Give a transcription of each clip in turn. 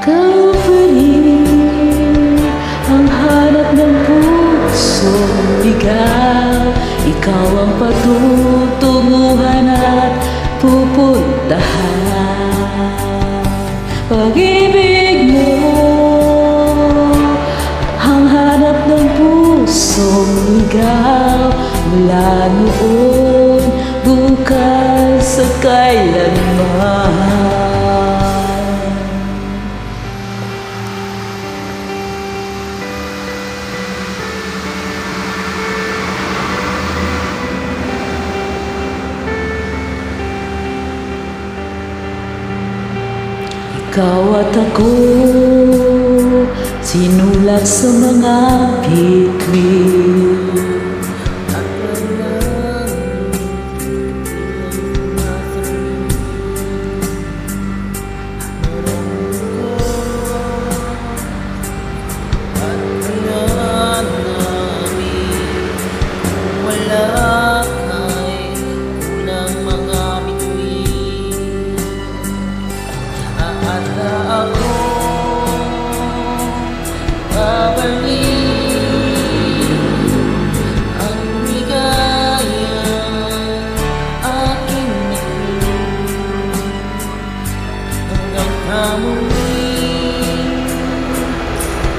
Ikaw pa rin ang hanap ng pusong ligaw. Ikaw ang patutunguhan at pupuntahan. Pag-ibig mo ang hanap ng pusong ligaw. Mula noon, bukas at kailanman. Ikaw at ako, sinulat sa mga bituin.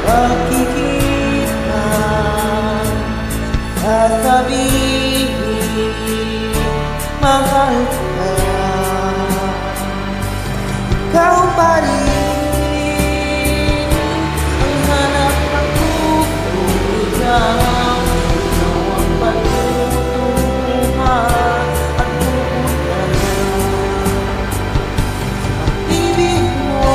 Pagkikita, sasabihin, mahal ka. Ikaw pa rin ang hanap ng pusong ligaw. Ikaw ang patutunguhan at pupuntahan. Pag-ibig mo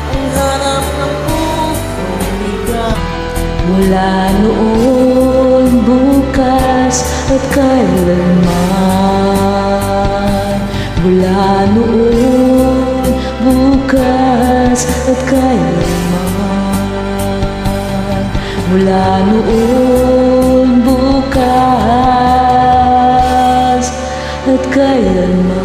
ang hanap ng pusong ligaw. Mula noon, bukas at kailanman. Mula noon, bukas at kailanman. Mula noon, bukas at kailanman.